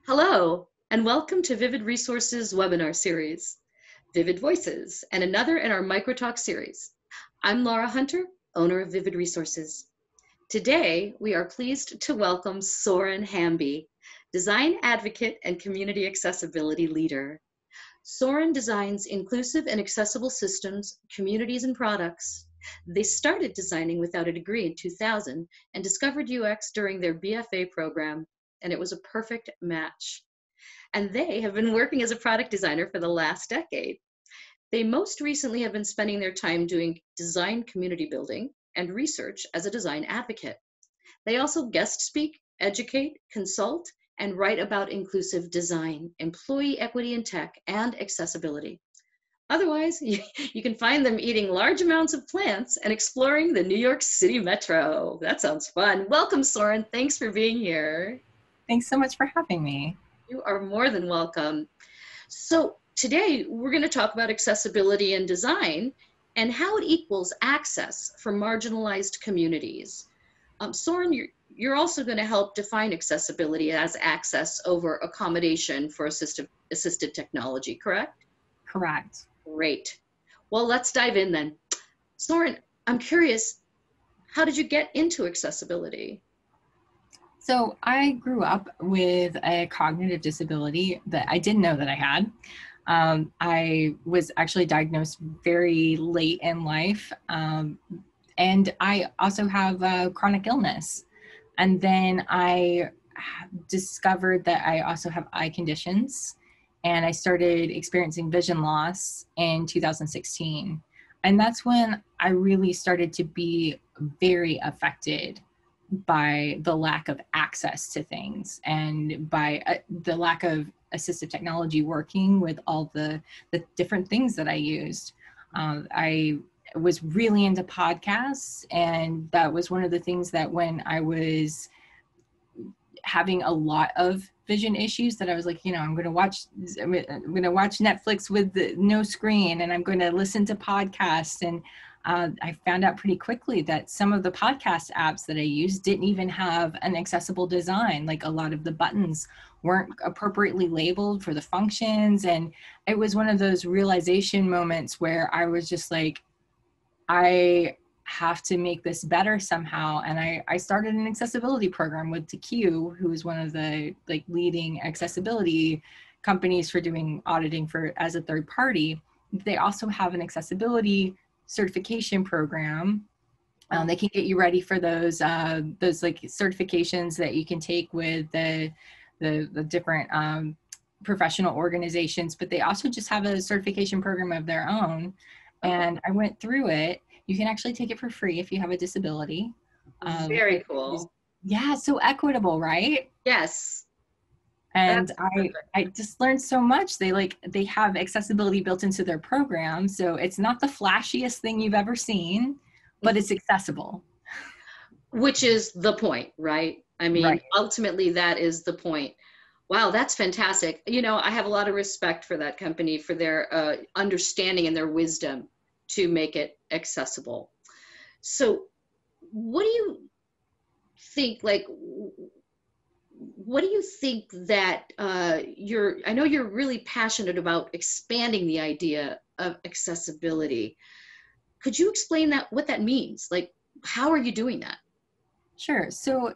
Hello, and welcome to Vivid Resources webinar series, Vivid Voices, and another in our Microtalk series. I'm Laura Hunter, owner of Vivid Resources. Today, we are pleased to welcome Soren Hamby, design advocate and community accessibility leader. Soren designs inclusive and accessible systems, communities, and products. They started designing without a degree in 2000 and discovered UX during their BFA program, and it was a perfect match. And they have been working as a product designer for the last decade. They most recently have been spending their time doing design community building and research as a design advocate. They also guest speak, educate, consult, and write about inclusive design, employee equity in tech, and accessibility. Otherwise, you can find them eating large amounts of plants and exploring the New York City metro. That sounds fun. Welcome, Soren. Thanks for being here. Thanks so much for having me. You are more than welcome. So today we're going to talk about accessibility and design and how it equals access for marginalized communities. Soren, you're also going to help define accessibility as access over accommodation for assistive technology, correct? Correct. Great. Well, let's dive in then. Soren, I'm curious, how did you get into accessibility? So I grew up with a cognitive disability that I didn't know that I had. I was actually diagnosed very late in life, and I also have a chronic illness. And then I discovered that I also have eye conditions, and I started experiencing vision loss in 2016. And that's when I really started to be very affected by the lack of access to things and by the lack of assistive technology working with all the different things that I used. I was really into podcasts, and that was one of the things that when I was having a lot of vision issues that I was like, I'm going to watch Netflix with no screen, and I'm going to listen to podcasts. And I found out pretty quickly that some of the podcast apps that I used didn't even have an accessible design. Like a lot of the buttons weren't appropriately labeled for the functions. And it was one of those realization moments where I was just like, I have to make this better somehow. And I started an accessibility program with TQ, who is one of the leading accessibility companies for doing auditing as a third party. They also have an accessibility certification program. They can get you ready for those certifications that you can take with the different professional organizations, but they also just have a certification program of their own. And I went through it. You can actually take it for free if you have a disability. Very cool. Yeah, so equitable, right? Yes. And I just learned so much. They have accessibility built into their program. So it's not the flashiest thing you've ever seen, but it's accessible. Which is the point, right? I mean, right. Ultimately, that is the point. Wow, that's fantastic. I have a lot of respect for that company, for their understanding and their wisdom to make it accessible. So what do you think, what do you think that I know you're really passionate about expanding the idea of accessibility. Could you explain what that means? How are you doing that? Sure. So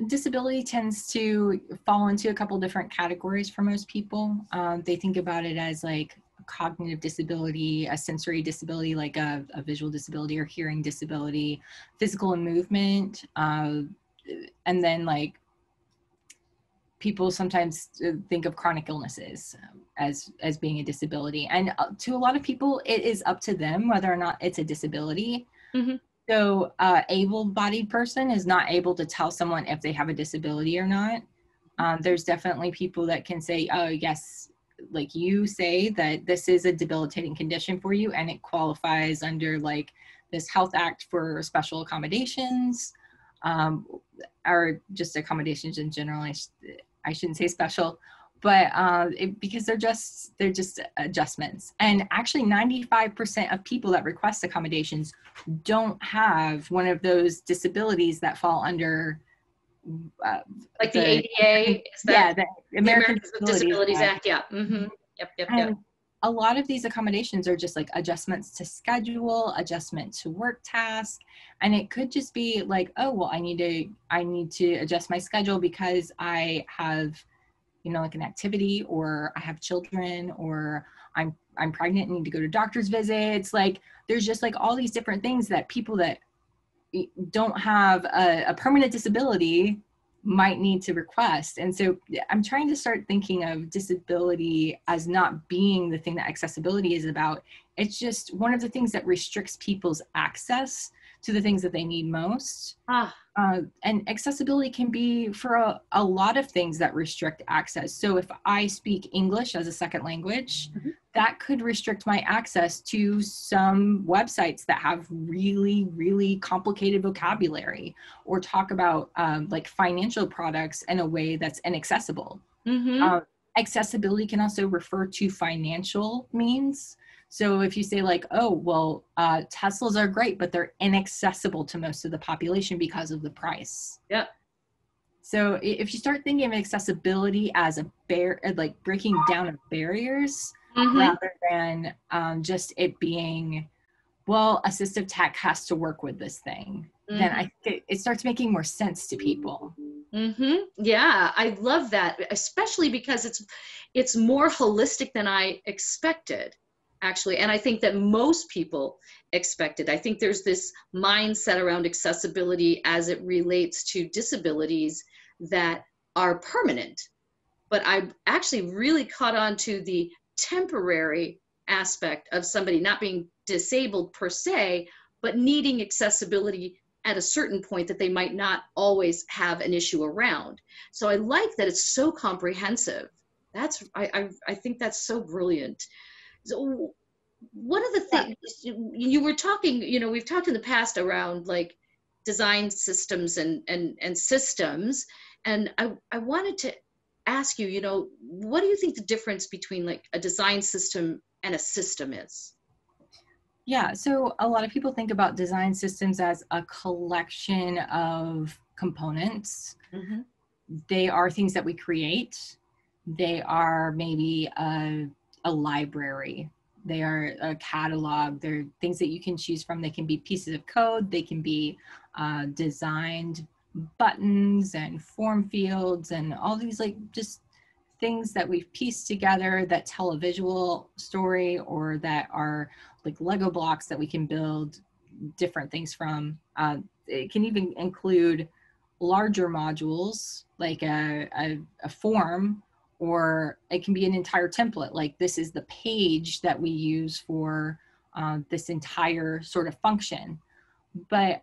disability tends to fall into a couple different categories for most people. They think about it as like a cognitive disability, a sensory disability, like a visual disability or hearing disability, physical and movement, and then people sometimes think of chronic illnesses as being a disability. And to a lot of people, it is up to them whether or not it's a disability. Mm-hmm. So able-bodied person is not able to tell someone if they have a disability or not. There's definitely people that can say, oh, yes, like you say that this is a debilitating condition for you and it qualifies under this Health Act for special accommodations, or just accommodations in general. I shouldn't say special, but because they're just adjustments. And actually 95% of people that request accommodations don't have one of those disabilities that fall under Like the the ADA, is yeah, that the the Americans Americans with with Disabilities Act. Act? Yeah. Mm-hmm. Yep. And a lot of these accommodations are just like adjustments to schedule, adjustment to work task. And it could just be like, oh, well, I need to adjust my schedule because I have, like an activity, or I have children, or I'm pregnant and need to go to doctor's visits. Like there's just like all these different things that people that don't have a permanent disability might need to request. And so I'm trying to start thinking of disability as not being the thing that accessibility is about. It's just one of the things that restricts people's access to the things that they need most. And accessibility can be for a lot of things that restrict access. So if I speak English as a second language, mm-hmm. that could restrict my access to some websites that have really, really complicated vocabulary, or talk about like financial products in a way that's inaccessible. Mm-hmm. Accessibility can also refer to financial means. So if you say like, oh, well, Teslas are great, but they're inaccessible to most of the population because of the price. Yeah. So if you start thinking of accessibility as like breaking down of barriers, mm-hmm. rather than just it being, well, assistive tech has to work with this thing, mm-hmm. then I think it starts making more sense to people. Mm-hmm. Yeah, I love that, especially because it's more holistic than I expected, actually. And I think that most people expected. I think there's this mindset around accessibility as it relates to disabilities that are permanent. But I actually really caught on to the temporary aspect of somebody not being disabled per se, but needing accessibility at a certain point that they might not always have an issue around. So I like that it's so comprehensive. I think that's so brilliant. So one of the things you were talking, we've talked in the past around like design systems and systems. And I wanted to ask you, what do you think the difference between like a design system and a system is? Yeah, so a lot of people think about design systems as a collection of components. Mm-hmm. They are things that we create. They are maybe a library. They are a catalog. They're things that you can choose from. They can be pieces of code. They can be designed buttons and form fields and all these like just things that we've pieced together that tell a visual story, or that are like Lego blocks that we can build different things from. It can even include larger modules like a form, or it can be an entire template. Like this is the page that we use for this entire sort of function. But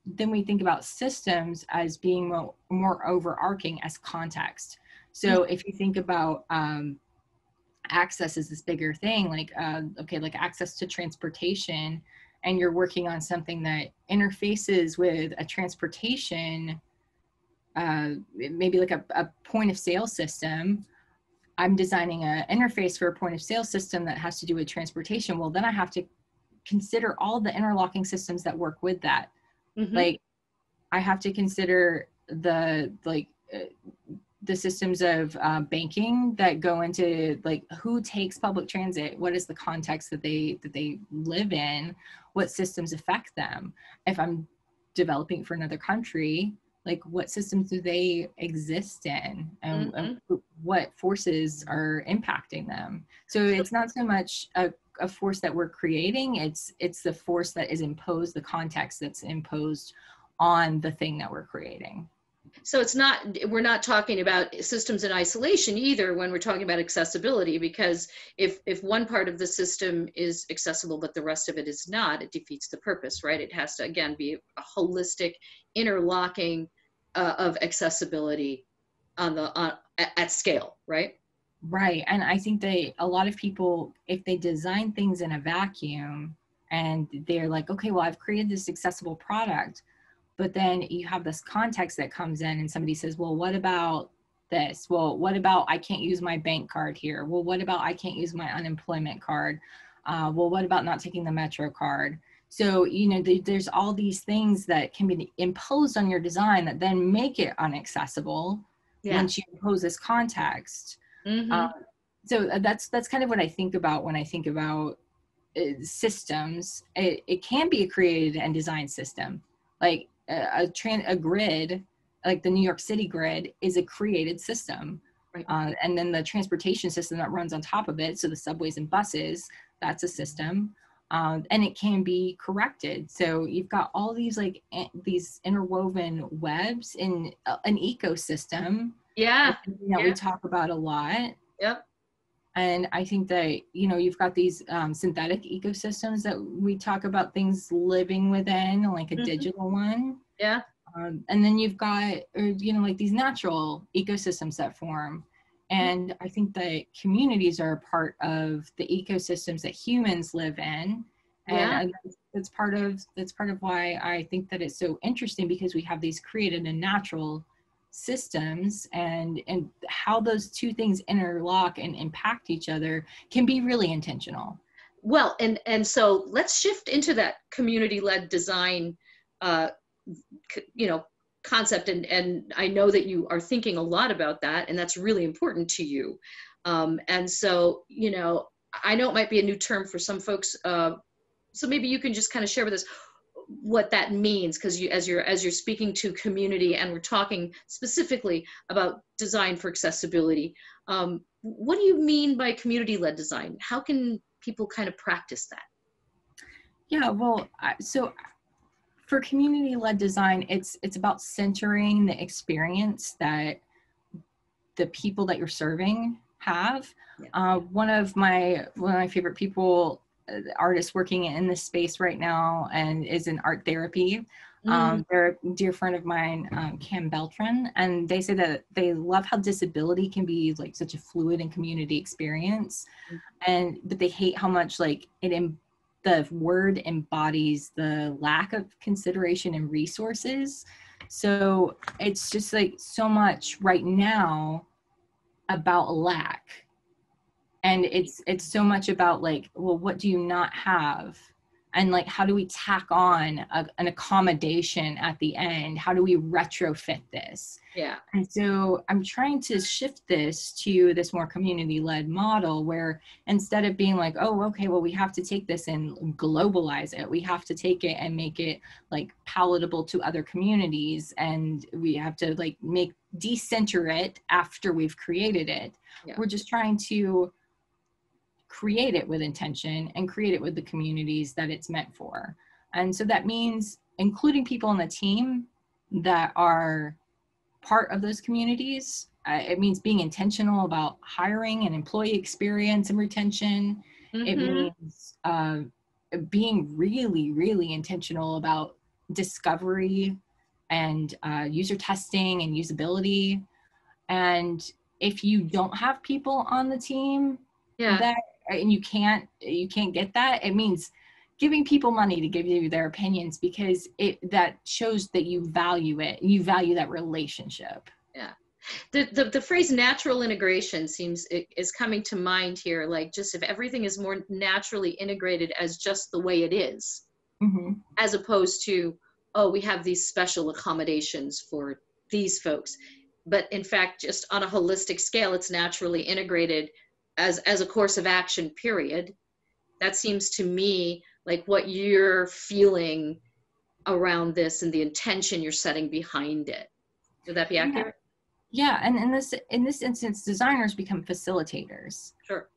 then we think about systems as being more overarching as context. So if you think about access is this bigger thing, like, okay, like access to transportation, and you're working on something that interfaces with a transportation, maybe like a point of sale system. I'm designing an interface for a point of sale system that has to do with transportation. Well, then I have to consider all the interlocking systems that work with that. Mm-hmm. Like I have to consider the systems of banking that go into like who takes public transit, what is the context that they live in, what systems affect them. If I'm developing for another country, like what systems do they exist in, and, mm-hmm. and what forces are impacting them. So it's not so much a force that we're creating, it's the force that is imposed, the context that's imposed on the thing that we're creating. So we're not talking about systems in isolation either when we're talking about accessibility, because if one part of the system is accessible but the rest of it is not, it defeats the purpose, right? It has to, again, be a holistic interlocking of accessibility at scale, right? Right. And I think a lot of people, if they design things in a vacuum and they're like, okay, well, I've created this accessible product, but then you have this context that comes in and somebody says, well, what about this? Well, what about I can't use my bank card here? Well, what about I can't use my unemployment card? Well, what about not taking the Metro card? So, you know, there's all these things that can be imposed on your design that then make it inaccessible Yeah. once you impose this context. Mm-hmm. So that's kind of what I think about when I think about systems. It can be a created and designed system. Like a grid, like the New York City grid, is a created system. Right. And then the transportation system that runs on top of it, so the subways and buses, that's a system. And it can be corrected. So you've got all these like these interwoven webs in an ecosystem. Yeah. That we talk about a lot. Yep. And I think that, you know, you've got these synthetic ecosystems that we talk about, things living within, like a digital one. Yeah. And then you've got, you know, like these natural ecosystems that form. And I think that communities are a part of the ecosystems that humans live in. And that's part of why I think that it's so interesting, because we have these created and natural systems, and how those two things interlock and impact each other can be really intentional. Well, and so let's shift into that community-led design, you know, concept. And I know that you are thinking a lot about that, and that's really important to you. And so, you know, I know it might be a new term for some folks. So maybe you can just kind of share with us what that means, because you, as you're speaking to community, and we're talking specifically about design for accessibility. What do you mean by community-led design? How can people kind of practice that? Yeah, well, so for community-led design, it's about centering the experience that the people that you're serving have. One of my favorite people, artists working in this space right now, and is in art therapy. They're a dear friend of mine, Cam Beltran, and they say that they love how disability can be like such a fluid and community experience, but they hate how much like the word embodies the lack of consideration and resources. So it's just like so much right now about lack. And it's so much about like, well, what do you not have? And like, how do we tack on an accommodation at the end? How do we retrofit this? Yeah. And so I'm trying to shift this to this more community-led model, where instead of being like, oh, okay, well, we have to take this and globalize it. We have to take it and make it like palatable to other communities. And we have to like decenter it after we've created it. Yeah. We're just trying to create it with intention and create it with the communities that it's meant for. And so that means including people on the team that are part of those communities. It means being intentional about hiring and employee experience and retention. It means being really, really intentional about discovery and user testing and usability. And if you don't have people on the team that, and you can't get that, it means giving people money to give you their opinions, because that shows that you value it. You value that relationship. Yeah. The phrase natural integration is coming to mind here. Like, just if everything is more naturally integrated as just the way it is, as opposed to, oh, we have these special accommodations for these folks. But in fact, just on a holistic scale, it's naturally integrated as a course of action, period. That seems to me like what you're feeling around this and the intention you're setting behind it. Would that be accurate? Yeah, and in this instance, designers become facilitators. Sure.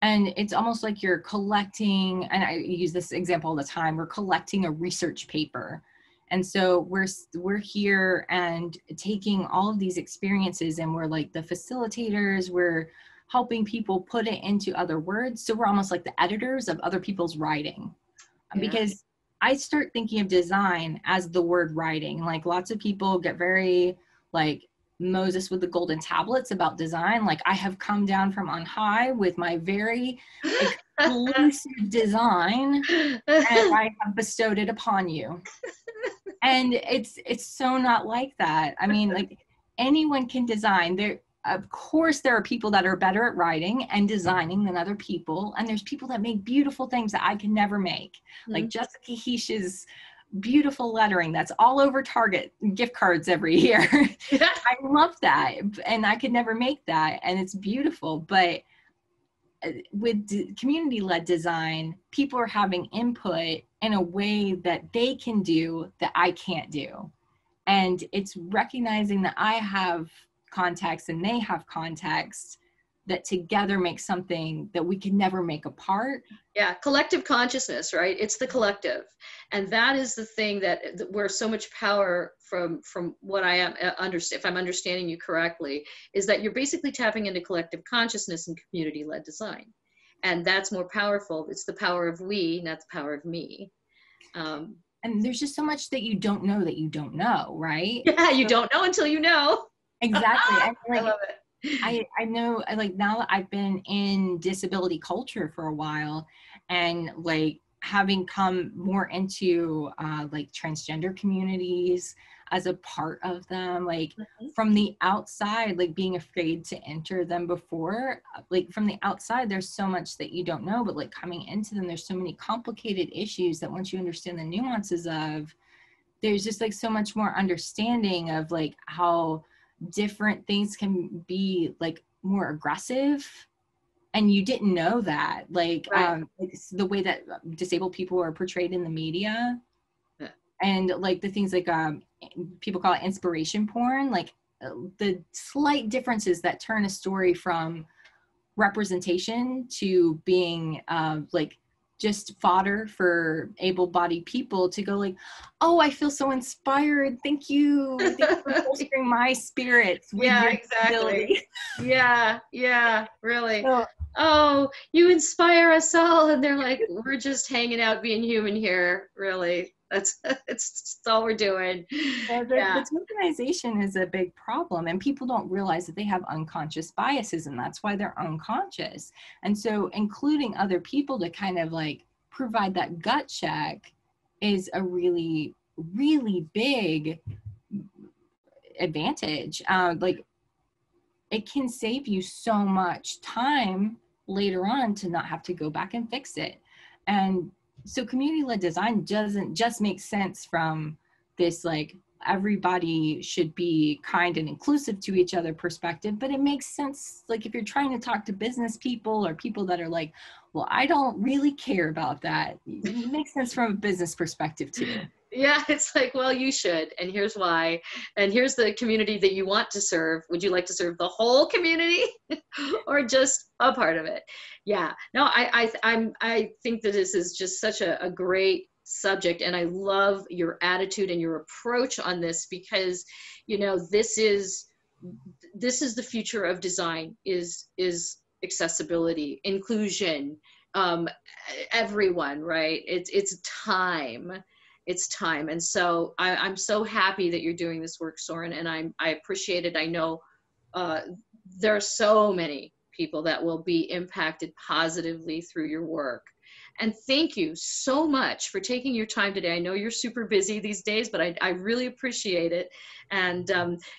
And it's almost like you're collecting, and I use this example all the time, we're collecting a research paper. And so we're here and taking all of these experiences, and we're like the facilitators, we're helping people put it into other words. So we're almost like the editors of other people's writing. Yeah. Because I start thinking of design as the word writing. Like, lots of people get very like Moses with the golden tablets about design. Like, I have come down from on high with my very exclusive design, and I have bestowed it upon you. And it's so not like that. I mean, like, anyone can design. of course, there are people that are better at writing and designing than other people. And there's people that make beautiful things that I can never make. Mm-hmm. Like Jessica Heish's beautiful lettering that's all over Target gift cards every year. I love that. And I could never make that. And it's beautiful. But with community-led design, people are having input in a way that they can do that I can't do. And it's recognizing that I have context and they have context that together make something that we can never make apart. Yeah, collective consciousness, right? It's the collective. And that is the thing that where so much power from what I am, if I'm understanding you correctly, is that you're basically tapping into collective consciousness and community-led design. And that's more powerful. It's the power of we, not the power of me. And there's just so much that you don't know that you don't know, right? Yeah, you don't know until you know. Exactly. I love it. I know, like, now I've been in disability culture for a while, and like having come more into like transgender communities as a part of them, like from the outside, like being afraid to enter them before, like from the outside, there's so much that you don't know, but like coming into them, there's so many complicated issues that once you understand the nuances of, there's just like so much more understanding of like how different things can be like more aggressive, and you didn't know that, like, right. The way that disabled people are portrayed in the media, and like the things like people call it inspiration porn, like the slight differences that turn a story from representation to being like just fodder for able-bodied people to go like, oh, I feel so inspired. Thank you for bolstering my spirits with your exactly. Yeah, really. Oh, you inspire us all. And they're like, we're just hanging out being human here, really. That's all we're doing. The tokenization is a big problem, and people don't realize that they have unconscious biases, and that's why they're unconscious. And so including other people to kind of like provide that gut check is a really, really big advantage. Like it can save you so much time later on to not have to go back and fix it. And so community-led design doesn't just make sense from this like everybody should be kind and inclusive to each other perspective, but it makes sense like if you're trying to talk to business people or people that are like, well, I don't really care about that. It makes sense from a business perspective too. Yeah, it's like, well, you should, and here's why, and here's the community that you want to serve. Would you like to serve the whole community or just a part of it? Yeah, no, I think that this is just such a great subject, and I love your attitude and your approach on this, because, you know, this is the future of design, is accessibility, inclusion, everyone, right? It's time. It's time. And so I'm so happy that you're doing this work, Soren, and I appreciate it. I know there are so many people that will be impacted positively through your work. And thank you so much for taking your time today. I know you're super busy these days, but I really appreciate it. And,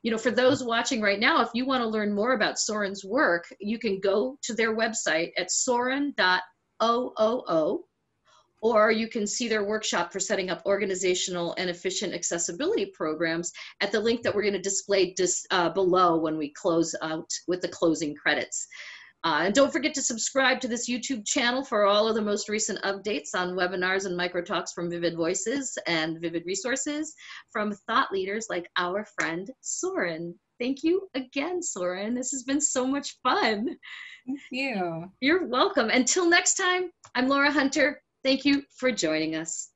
you know, for those watching right now, if you want to learn more about Soren's work, you can go to their website at soren.oo. Or you can see their workshop for setting up organizational and efficient accessibility programs at the link that we're going to display below when we close out with the closing credits. And don't forget to subscribe to this YouTube channel for all of the most recent updates on webinars and micro talks from Vivid Voices and Vivid Resources from thought leaders like our friend Soren. Thank you again, Soren. This has been so much fun. Thank you. You're welcome. Until next time, I'm Laura Hunter. Thank you for joining us.